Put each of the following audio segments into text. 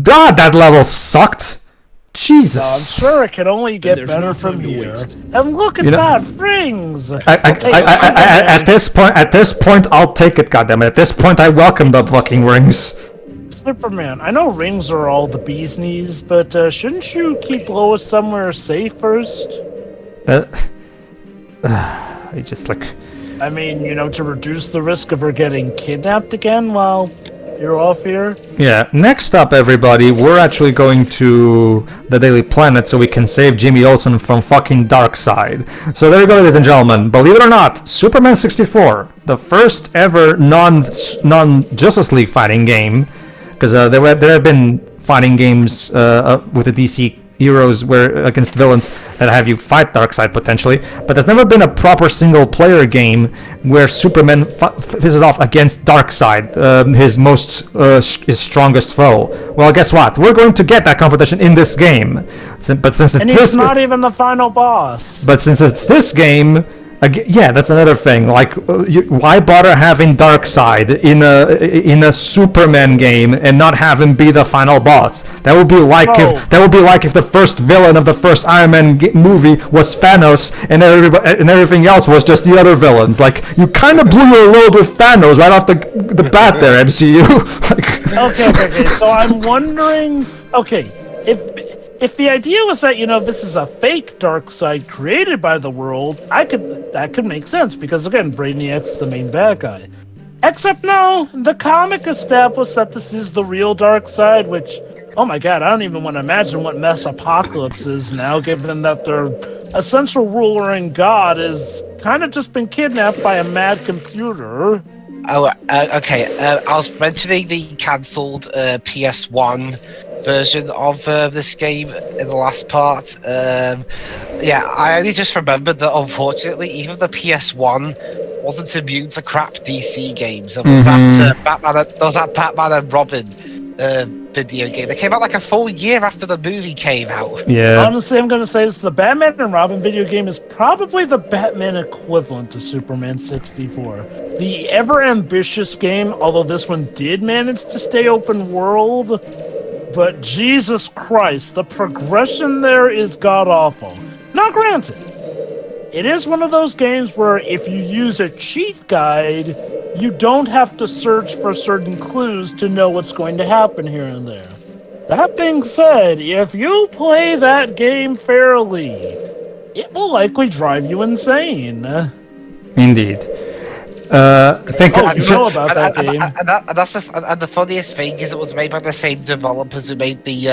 God, that level sucked. Jesus. I'm sure it can only get better from here. And look at that, rings! At this point, I'll take it. Goddammit! At this point, I welcome the fucking rings. Superman, I know rings are all the bee's knees, but shouldn't you keep Lois somewhere safe first? I just like. I mean, you know, to reduce the risk of her getting kidnapped again while you're off here. Yeah, next up, everybody, we're actually going to the Daily Planet so we can save Jimmy Olsen from fucking Darkseid. So there you go, ladies and gentlemen. Believe it or not, Superman 64, the first ever non-Justice League fighting game, because there have been fighting games with the DC heroes where against villains that have you fight Darkseid potentially, but there's never been a proper single-player game where Superman faces off against Darkseid, his strongest foe. Well, guess what? We're going to get that confrontation in this game. But since it's he's not even the final boss. But since it's this game. Yeah, that's another thing. Like, why bother having Darkseid in a Superman game and not have him be the final boss? That would be like if the first villain of the first Iron Man movie was Thanos and everything else was just the other villains. Like, you kind of blew your load with Thanos right off the bat there, MCU. Okay. So I'm wondering. Okay, if the idea was that, you know, this is a fake Darkseid created by the world, that could make sense, because again, Brainiac's the main bad guy. Except no, the comic established that this is the real Darkseid, which, oh my god, I don't even want to imagine what mess Apocalypse is now, given that their essential ruler and god is kind of just been kidnapped by a mad computer. Oh, okay. I was mentioning the cancelled PS1 version of this game in the last part. Yeah, I only just remembered that unfortunately even the PS1 wasn't immune to crap DC games. There was that Batman and Robin video game that came out like a full year after the movie came out. Yeah. Honestly, I'm gonna say this: the Batman and Robin video game is probably the Batman equivalent to Superman 64. The ever ambitious game, although this one did manage to stay open world. But Jesus Christ, the progression there is god-awful. Now granted, it is one of those games where if you use a cheat guide, you don't have to search for certain clues to know what's going to happen here and there. That being said, if you play that game fairly, it will likely drive you insane. Indeed. You know about that game. And the funniest thing is it was made by the same developers who made the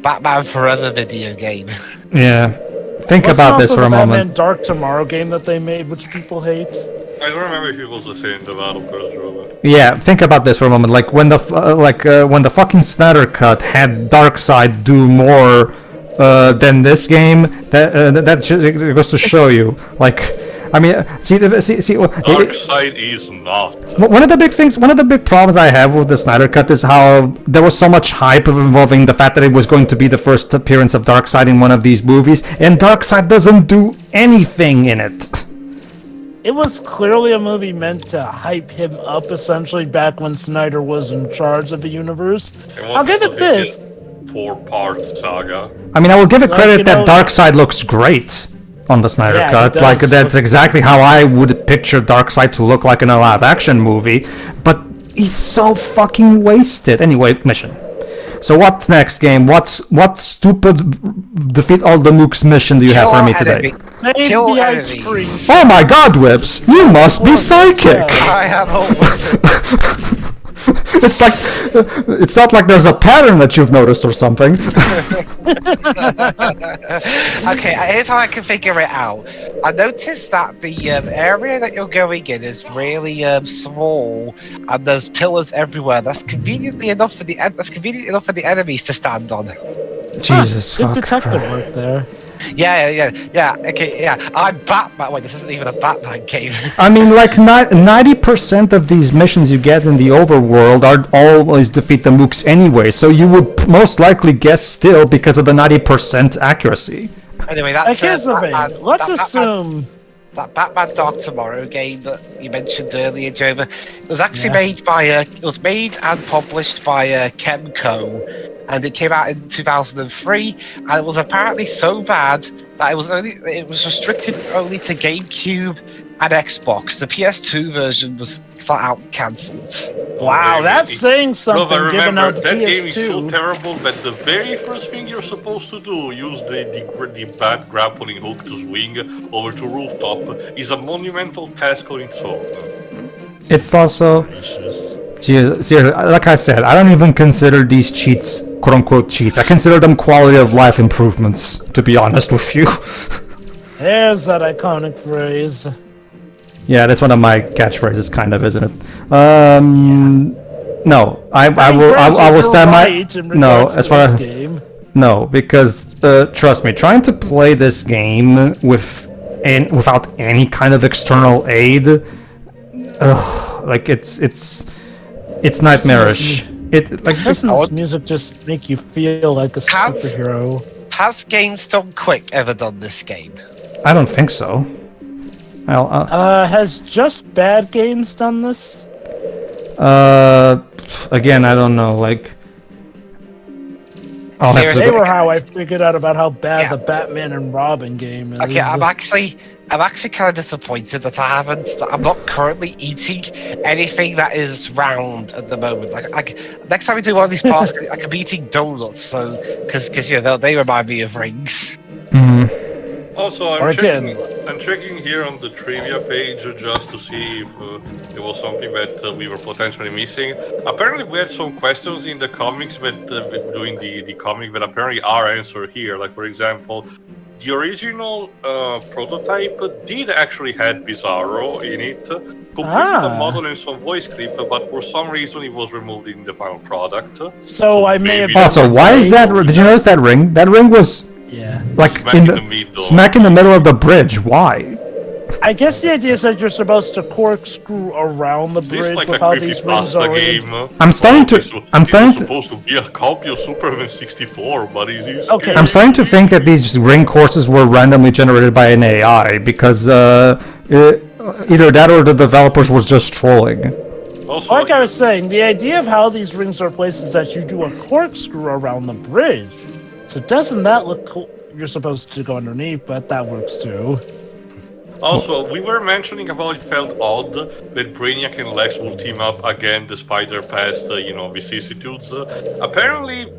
Batman Forever video game. Yeah. Think about this for a moment. Batman Dark Tomorrow game that they made, which people hate. I don't remember if it was the same developers, really. Yeah, think about this for a moment. Like when the fucking Snyder Cut had Darkseid do more than this game, that goes to show you, like. I mean, see. Darkseid is not. One of the big problems I have with the Snyder Cut is how there was so much hype involving the fact that it was going to be the first appearance of Darkseid in one of these movies, and Darkseid doesn't do anything in it. It was clearly a movie meant to hype him up, essentially, back when Snyder was in charge of the universe. I'll give it this. 4-part saga. I mean, I will give it credit that Darkseid looks great on the Snyder Cut. Like, that's exactly how I would picture Darkseid to look like in a live-action movie, but he's so fucking wasted. Anyway, mission. So what's next, game? What stupid defeat all the nukes mission do you have for me today? Kill the ice cream. Oh my god, Whips! You must be psychic! I have hope. It's not like there's a pattern that you've noticed or something. Okay, here's how I can figure it out. I noticed that the area that you're going in is really small, and there's pillars everywhere. That's conveniently enough for the enemies to stand on. Jesus fuck. Good detective work there. Yeah. Okay, yeah. I'm Batman. Wait, this isn't even a Batman game. I mean, like 90% of these missions you get in the overworld are always defeat the mooks anyway, so you would most likely guess still because of the 90% accuracy. Anyway, that's here's the thing. Let's assume that Batman Dark Tomorrow game that you mentioned earlier, Joe, it was actually made by it was made and published by Kemco, and it came out in 2003, and it was apparently so bad that it was restricted only to GameCube and Xbox. The PS2 version was flat out cancelled. Wow, that's saying something. Given out the that PS2. game is so terrible that the very first thing you're supposed to do, use the bad grappling hook to swing over to rooftop, is a monumental task on its own. It's also, seriously, like I said, I don't even consider these cheats quote-unquote cheats. I consider them quality of life improvements, to be honest with you. There's that iconic phrase. Yeah, that's one of my catchphrases, kind of, isn't it? No, I will stand my no as far as no, because trust me, trying to play this game without any kind of external aid, like it's nightmarish. Doesn't this music just make you feel like a superhero? Has Games Done Quick ever done this game? I don't think so. Has Just Bad Games done this? Again, I don't know. Like, they were how I figured out about how bad the Batman and Robin game is. Okay, I'm actually kind of disappointed that I'm not currently eating anything that is round at the moment. Like next time we do one of these parts, I could be eating donuts. So, because they remind me of rings. Also, I'm checking here on the trivia page just to see if there was something that we were potentially missing. Apparently, we had some questions in the comics, but doing the comic that apparently are answered here. Like, for example, the original prototype did actually have Bizarro in it, complete the model and some voice clip, but for some reason it was removed in the final product. So I may have. Also, why is that? Did you notice that ring? That ring was. Yeah. Like smack in the middle of the bridge. Why? I guess the idea is that you're supposed to corkscrew around the bridge with how these rings are. I'm starting to. Supposed to be a copy of Superman 64, but it's okay. I'm starting to think that these ring courses were randomly generated by an AI because either that or the developers was just trolling. Also, like I was saying, the idea of how these rings are placed is that you do a corkscrew around the bridge. So doesn't that look cool? You're supposed to go underneath, but that works too. Also, we were mentioning about it felt odd that Brainiac and Lex will team up again despite their past, vicissitudes. Apparently,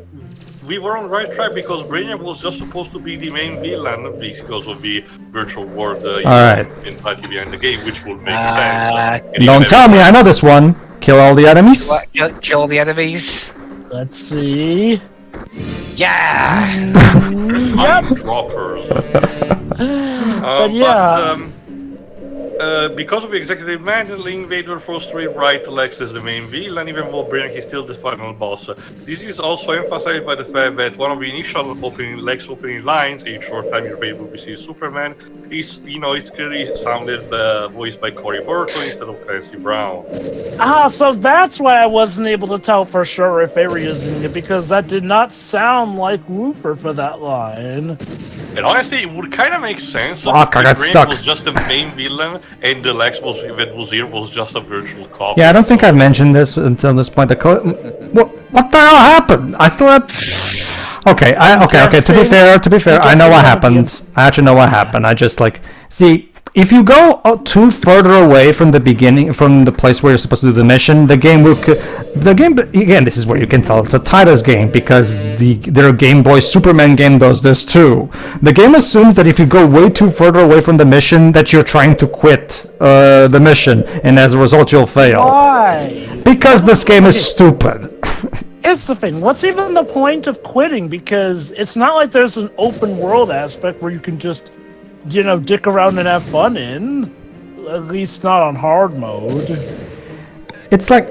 we were on the right track because Brainiac was just supposed to be the main villain because of the virtual world empathy behind the game, which would make sense. Don't tell me, I know this one. Kill all the enemies? Kill the enemies. Let's see. Yeah! Droppers. But yeah. Because of the executive mandate, Vader forced to write Lex as the main villain, even though Brainiac is still the final boss. This is also emphasized by the fact that one of the initial Lex opening lines, "A short time your fate will be seen Superman," is, it's clearly sounded voiced by Cory Burton instead of Clancy Brown. So that's why I wasn't able to tell for sure if they were using it, because that did not sound like Looper for that line. And honestly, it would kind of make sense. Fuck, I got stuck. Was just the main villain, and the Lex that was here was just a virtual copy. Yeah, I don't think I've mentioned this until this point. What the hell happened? I still had. Okay. To be fair, I know what happened. I actually know what happened. I just see. If you go too further away from the beginning, from the place where you're supposed to do the mission, the game again, this is where you can tell it's a Titus game because their Game Boy Superman game does this too. The game assumes that if you go way too further away from the mission, that you're trying to quit the mission, and as a result, you'll fail. Why? Because this game is stupid. It's the thing. What's even the point of quitting? Because it's not like there's an open world aspect where you can just dick around and have fun in. At least not on hard mode. It's like,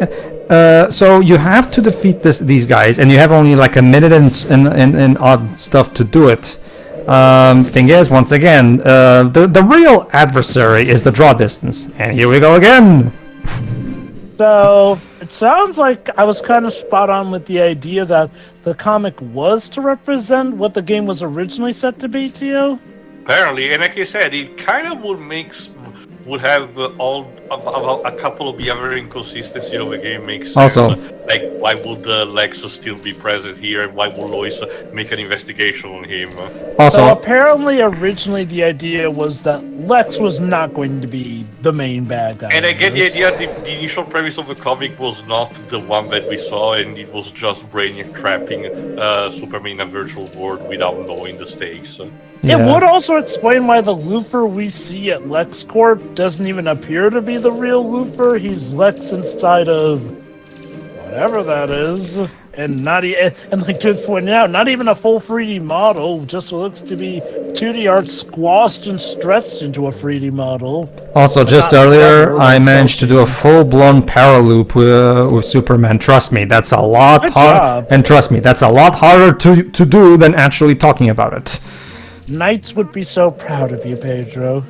so you have to defeat these guys, and you have only like a minute and odd stuff to do it. Thing is, once again, the real adversary is the draw distance, and here we go again. So it sounds like I was kind of spot on with the idea that the comic was to represent what the game was originally set to be to you. Apparently, and like I said, it kind of would have a couple of the other inconsistencies of the game makes sense. Also, like why would Lexus still be present here, and why would Lois make an investigation on him? So apparently, originally the idea was that Lex was not going to be the main bad guy. And I get the idea. The initial premise of the comic was not the one that we saw, and it was just Brainiac trapping Superman in a virtual world without knowing the stakes. It would also explain why the Luthor we see at LexCorp doesn't even appear to be the real Luthor. He's Lex inside of whatever that is, and like to point out, not even a full 3D model. Just looks to be 2D art squashed and stretched into a 3D model. Also, just earlier, I managed to do a full-blown paraloop with Superman. Trust me, that's a lot harder. And trust me, that's a lot harder to do than actually talking about it. Knights would be so proud of you, Pedro.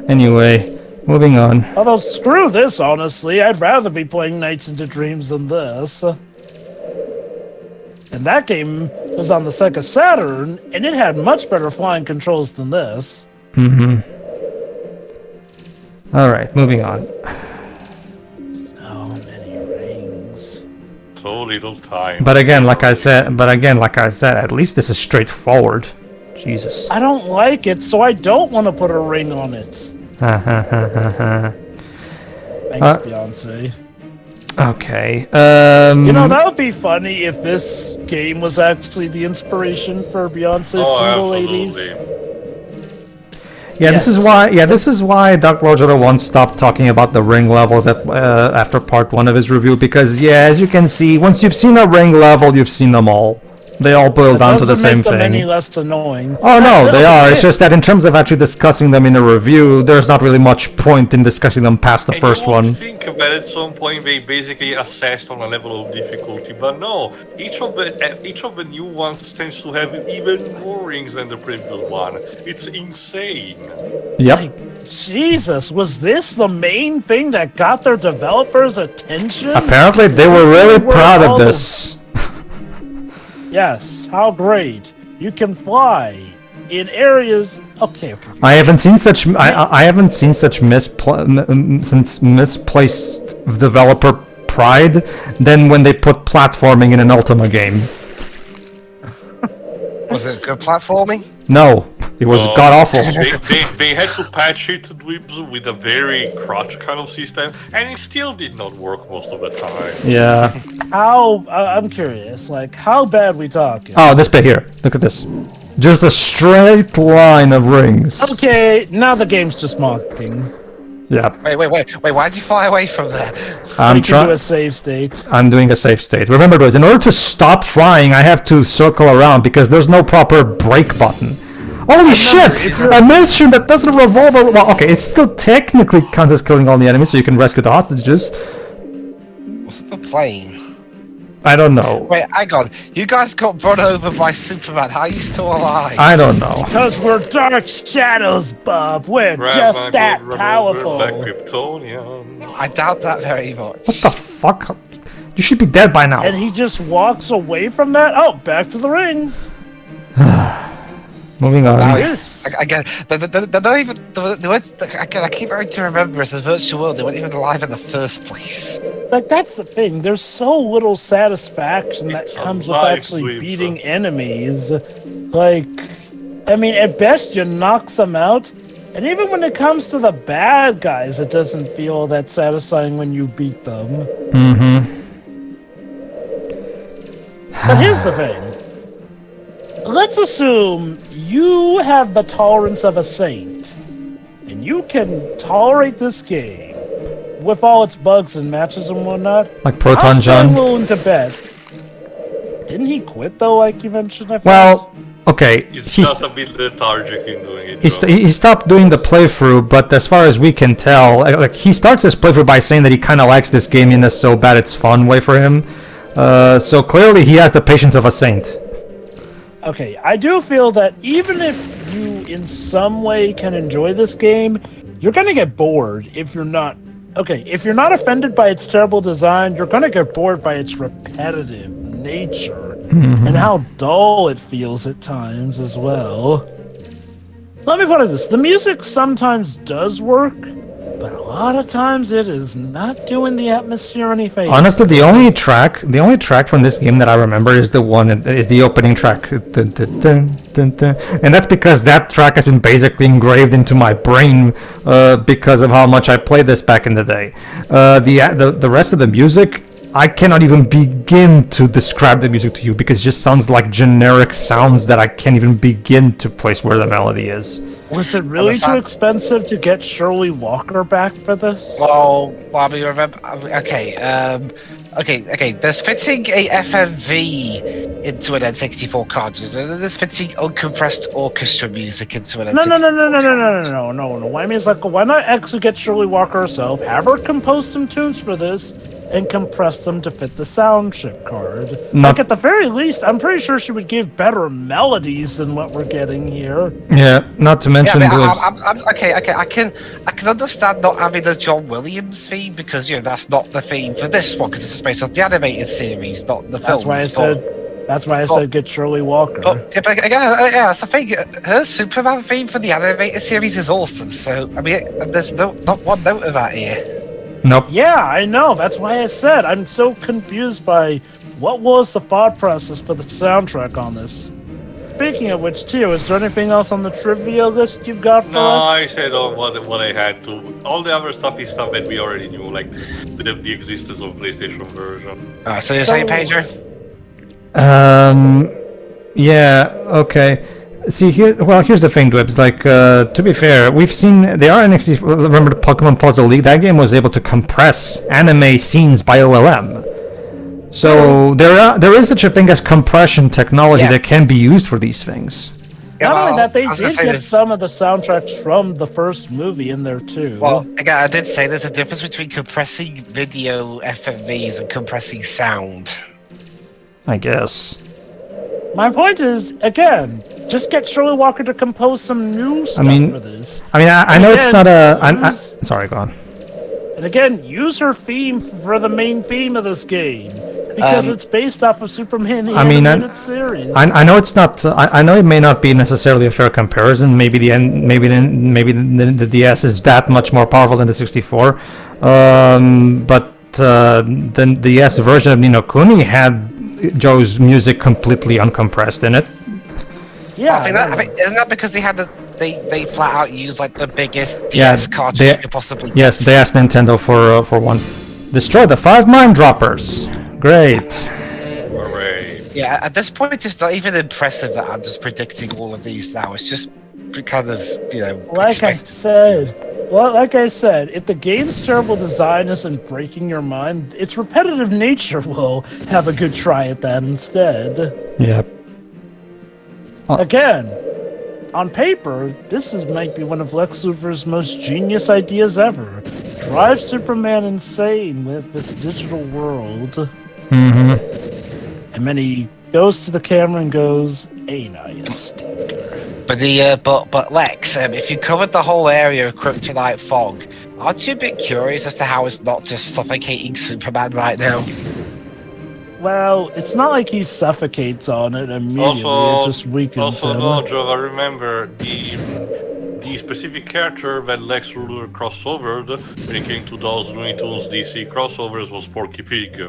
Anyway, moving on. Although, screw this, honestly. I'd rather be playing Knights into Dreams than this. And that game was on the Sega Saturn, and it had much better flying controls than this. Alright, moving on. So many rings. So little time. But again, like I said, at least this is straightforward. Jesus. I don't like it, so I don't want to put a ring on it. Thanks, Beyonce. Okay. You know, that would be funny if this game was actually the inspiration for Beyonce's single ladies. Yeah, yes. This is why Doc Logero once stopped talking about the ring levels after part 1 of his review, because as you can see, once you've seen a ring level, you've seen them all. They all boil down to the same thing. Any less annoying. Oh no, they are. It's just that in terms of actually discussing them in a review, there's not really much point in discussing them past the first one. I think that at some point they basically assessed on a level of difficulty, but no, each of the new ones tends to have even more rings than the previous one. It's insane. Yep. Like, Jesus, was this the main thing that got their developers' attention? Apparently, they were really proud of this. Yes, how great. You can fly in areas. Okay. I haven't seen such. I haven't seen such misplaced developer pride than when they put platforming in an Ultima game. Was it good platforming? No, it was god awful. They had to patch it with a very crutch kind of system, and it still did not work most of the time. Yeah. I'm curious, like, how bad we talking? Oh, this bit here. Look at this. Just a straight line of rings. Okay, now the game's just mocking. Yeah. Wait, why did you fly away from there? I'm trying to do a save state. I'm doing a save state. Remember, guys, in order to stop flying, I have to circle around because there's no proper brake button. Holy shit! A mission that doesn't revolve around... Well, okay, it still technically counts as killing all the enemies, so you can rescue the hostages. What's the plane? I don't know. Wait, hang on. You guys got run over by Superman. How are you still alive? I don't know. Because we're Dark Shadows, Bob. We're just that powerful. I doubt that very much. What the fuck? You should be dead by now. And he just walks away from that? Oh, back to the rings. Moving on. Again, they're not even. I keep having to remember it's a virtual world. They weren't even alive in the first place. Like, that's the thing. There's so little satisfaction that comes with actually beating enemies. Like, I mean, at best you knock them out. And even when it comes to the bad guys, it doesn't feel that satisfying when you beat them. But here's the thing. Let's assume you have the tolerance of a saint, and you can tolerate this game with all its bugs and matches and whatnot. Like Proton John. I'm willing to bet. Didn't he quit though, like you mentioned? Well, okay. He's just a bit lethargic in doing it. He stopped doing the playthrough, but as far as we can tell, like he starts his playthrough by saying that he kind of likes this gaminess so bad it's fun way for him. So clearly he has the patience of a saint. Okay, I do feel that even if you in some way can enjoy this game, you're gonna get bored if you're not... Okay, if you're not offended by its terrible design, you're gonna get bored by its repetitive nature and how dull it feels at times as well. Let me put it this: the music sometimes does work, but a lot of times it is not doing the atmosphere any favor. Honestly, the only track from this game that I remember is the opening track, dun, dun, dun, dun, dun. And that's because that track has been basically engraved into my brain because of how much I played this back in the day. The rest of the music, I cannot even begin to describe the music to you because it just sounds like generic sounds that I can't even begin to place where the melody is. Was it really too expensive to get Shirley Walker back for this? Well, I mean, remember. Okay, There's fitting a FMV into an N64 cartridge, and there's fitting uncompressed orchestra music into an N64. No. I mean, it's like, why not actually get Shirley Walker herself, have her compose some tunes for this, and compress them to fit the sound chip card? Like, at the very least, I'm pretty sure she would give better melodies than what we're getting here. Yeah, not to mention okay. I can understand not having the John Williams theme because that's not the theme for this one because it's based on the animated series, not the films. That's why I said get Shirley Walker. But that's the thing. Her Superman theme for the animated series is awesome. So I mean, there's not one note of that here. Nope. Yeah, I know. That's why I said I'm so confused by what was the thought process for the soundtrack on this. Speaking of which, too, is there anything else on the trivia list you've got for us? No, I said what I had to. All the other stuff is stuff that we already knew, like the existence of PlayStation version. So you're saying, Pedro? Yeah, okay. See, here's the thing, Dwibs. Like, to be fair, we've seen they are NXT. Remember the Pokemon Puzzle League? That game was able to compress anime scenes by OLM. So there is such a thing as compression technology that can be used for these things. Not only that, they did get some of the soundtracks from the first movie in there too. Well, again, I did say there's a difference between compressing video FMVs and compressing sound. I guess. My point is, again, just get Shirley Walker to compose some new stuff for this. I know it's not a. Sorry, go on. And again, use her theme for the main theme of this game because it's based off of Superman the animated series. I know it's not. I know it may not be necessarily a fair comparison. Maybe the DS is that much more powerful than the 64. But the DS version of Ni no Kuni had Joe's music completely uncompressed in it. Yeah, I think isn't that because they flat out used like the biggest DS cartridge you could possibly. Yes, they asked Nintendo for one. Destroy the 5 mine droppers. Great. Hooray. Yeah, at this point it's not even impressive that I'm just predicting all of these now. It's just kind of Like I said, if the game's terrible design isn't breaking your mind, its repetitive nature will have a good try at that instead. Yep. Again, on paper, might be one of Lex Luthor's most genius ideas ever. Drive Superman insane with this digital world. Mm-hmm. And then he goes to the camera and goes, "Ain't I a stinker?" But Lex, if you covered the whole area of kryptonite fog, aren't you a bit curious as to how it's not just suffocating Superman right now? Well, it's not like he suffocates on it immediately, it just weakens him. No, Joe, I remember the specific character that Lex Luthor crossovered when it came to those Looney Tunes DC crossovers was Porky Pig.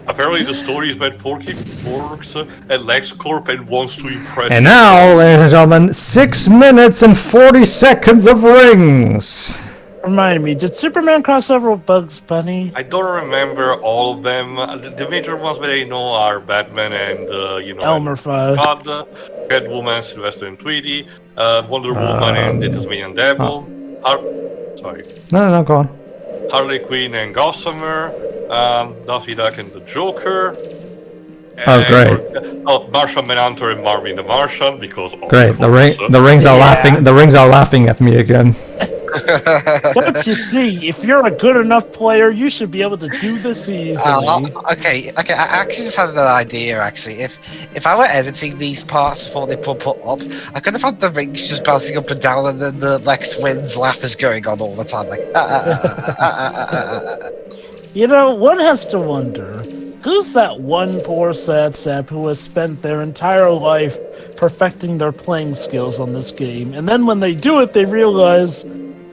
Apparently the story is that Porky works at LexCorp and wants to impress. And now, ladies and gentlemen, 6 minutes and 40 seconds of rings. Remind me, did Superman cross over with Bugs Bunny? I don't remember all of them. The major ones that I know are Batman and Elmer Fudd, Catwoman, Sylvester and Tweety, Wonder Woman and the Tasmanian Devil. No, go on. Harley Quinn and Gossamer, Daffy Duck and the Joker. Great. Martian Manhunter and Marvin the Martian, because great. The rings are laughing. The rings are laughing at me again. Don't you see? If you're a good enough player, you should be able to do this easily. Okay. I actually just had an idea. Actually, if I were editing these parts before they put up, I could have had the rings just bouncing up and down, and then the Lex wins laugh is going on all the time, like. One has to wonder, Who's that one poor sad sap who has spent their entire life perfecting their playing skills on this game, and then when they do it, they realize,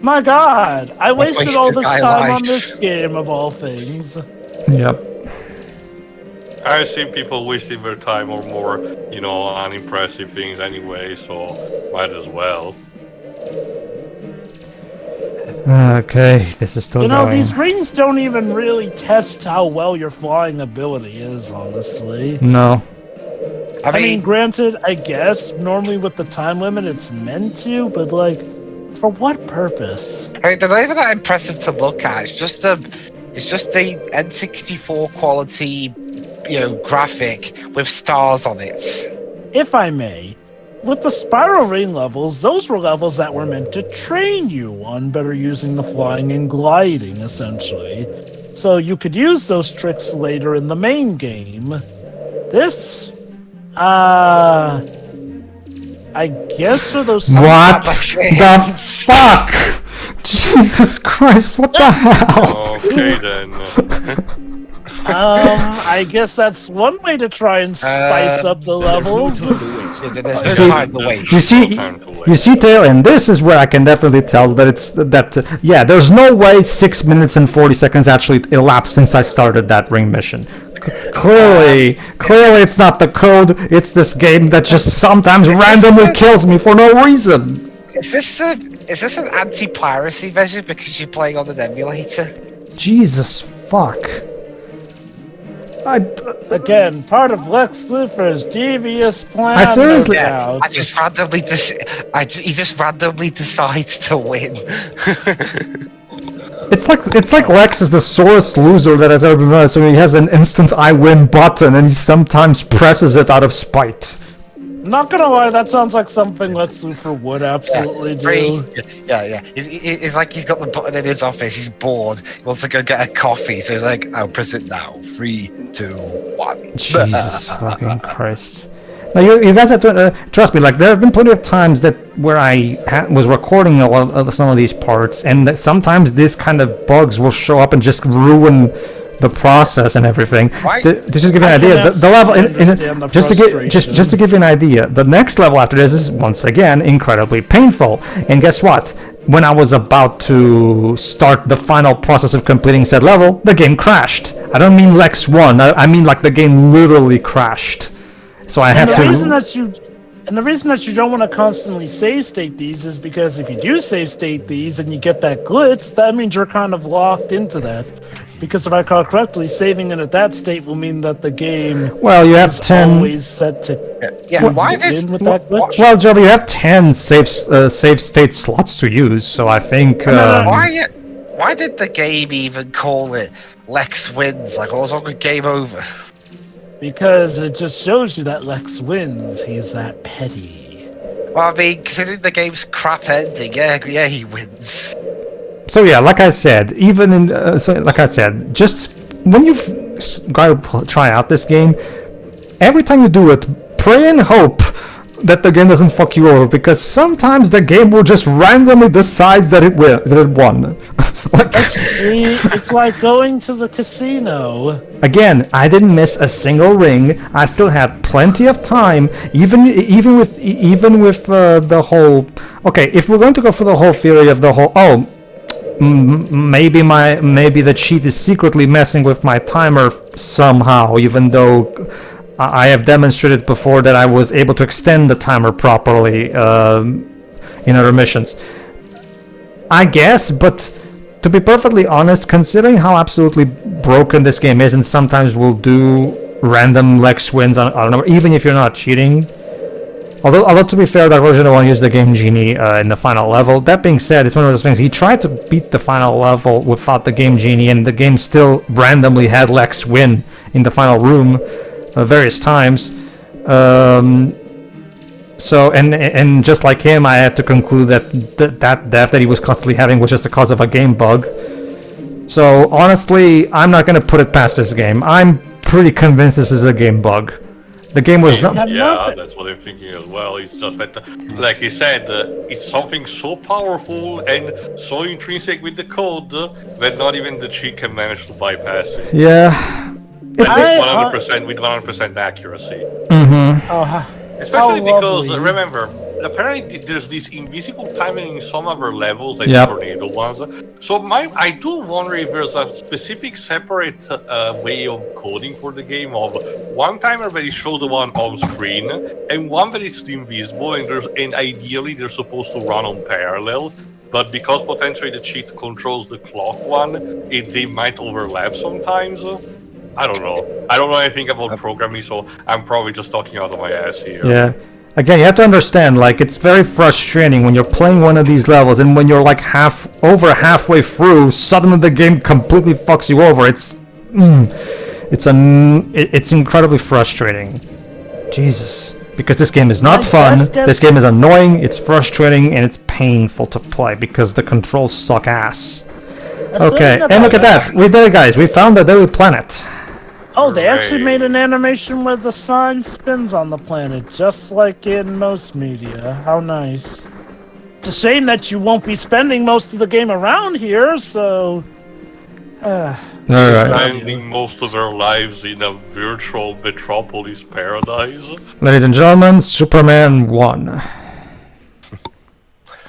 my God, I wasted all this time on this game of all things. Yep. I've seen people wasting their time or more, on unimpressive things anyway, so might as well. Okay, this is still going. These rings don't even really test how well your flying ability is, honestly. No. I mean, granted, I guess normally with the time limit it's meant to, but for what purpose? I mean, they're not even that impressive to look at. It's just the N64 quality, graphic with stars on it. If I may, with the spiral ring levels, those were levels that were meant to train you on better using the flying and gliding, essentially. So you could use those tricks later in the main game. This, I guess for those... What the fuck? Jesus Christ, what the hell? Okay then. I guess that's one way to try and spice up the levels. You see, Tail, and this is where I can definitely tell that there's no way 6 minutes and 40 seconds actually elapsed since I started that ring mission. Clearly it's not the code, it's this game that just sometimes randomly kills me for no reason. Is this an anti-piracy measure because you're playing on an emulator? Jesus fuck. Again, part of Lex Luthor's devious plan. I seriously... Yeah, he just randomly decides to win. It's like Lex is the sorest loser that has ever been made, so he has an instant I win button and he sometimes presses it out of spite. Not gonna lie, that sounds like something Lex Luthor would absolutely do. Yeah. It's like he's got the button in his office, he's bored, he wants to go get a coffee, so he's like, I'll press it now. 3, 2, 1. Jesus fucking Christ. Now you guys have to trust me. There have been plenty of times where I was recording some of these parts, and that sometimes these kind of bugs will show up and just ruin the process and everything. To just give you an idea, the level just to give you an idea, the next level after this is once again incredibly painful. And guess what? When I was about to start the final process of completing said level, the game crashed. I don't mean Lex won. I mean the game literally crashed. So I had to. And the reason that you don't want to constantly save state these is because if you do save state these and you get that glitch, that means you're kind of locked into that. Because if I recall correctly, saving it at that state will mean that the game you have 10 always set to why with that glitch. Well, Joe, you have 10 save state slots to use, so I think. Why did the game even call it Lex wins? Like, was on game over. Because it just shows you that Lex wins. He's that petty. Well, I mean, considering the game's crap ending, yeah, he wins. So yeah, like I said, just when you got to try out this game, every time you do it, pray and hope that the game doesn't fuck you over, because sometimes the game will just randomly decides that it won. It's like going to the casino. Again, I didn't miss a single ring. I still had plenty of time, even with the whole. Okay, if we're going to go for the whole theory of the whole, maybe the cheat is secretly messing with my timer somehow, even though I have demonstrated before that I was able to extend the timer properly in other missions. I guess, but to be perfectly honest, considering how absolutely broken this game is, and sometimes will do random Lex wins on a number, even if you're not cheating. Although to be fair, that version one used the Game Genie in the final level. That being said, it's one of those things. He tried to beat the final level without the Game Genie, and the game still randomly had Lex win in the final room various times. So and just like him, I had to conclude that that death that he was constantly having was just the cause of a game bug. So honestly, I'm not going to put it past this game. I'm pretty convinced this is a game bug. The game was not... Yeah, that's what I'm thinking as well. It's just that, like he said, it's something so powerful and so intrinsic with the code that not even the cheat can manage to bypass it. Yeah. At least 100% with 100% accuracy. Especially because, remember, apparently there's this invisible timing in some other levels, like the tornado ones. So I do wonder if there's a specific separate way of coding for the game of one timer that it shows the one on screen and one that is invisible, and ideally they're supposed to run on parallel. But because potentially the cheat controls the clock one, they might overlap sometimes. I don't know. I don't know anything about programming, so I'm probably just talking out of my ass here. Yeah. Again, you have to understand, like, it's very frustrating when you're playing one of these levels, and when you're like halfway through, suddenly the game completely fucks you over. It's incredibly frustrating. Jesus. Because this game is not fun, this game is annoying, it's frustrating, and it's painful to play because the controls suck ass. Okay, and look at that! We did it, guys! We found the Daily Planet! Oh, they actually made an animation where the sign spins on the planet, just like in most media. How nice. It's a shame that you won't be spending most of the game around here, so... Spending most of their lives in a virtual metropolis paradise. Ladies and gentlemen, Superman won.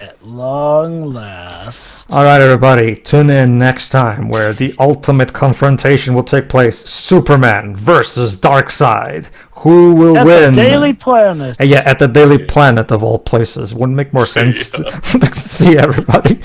At long last. Alright everybody, tune in next time where the ultimate confrontation will take place. Superman versus Darkseid. Who will win? At the Daily Planet. Yeah, at the Daily Planet of all places. Wouldn't make more sense to see everybody.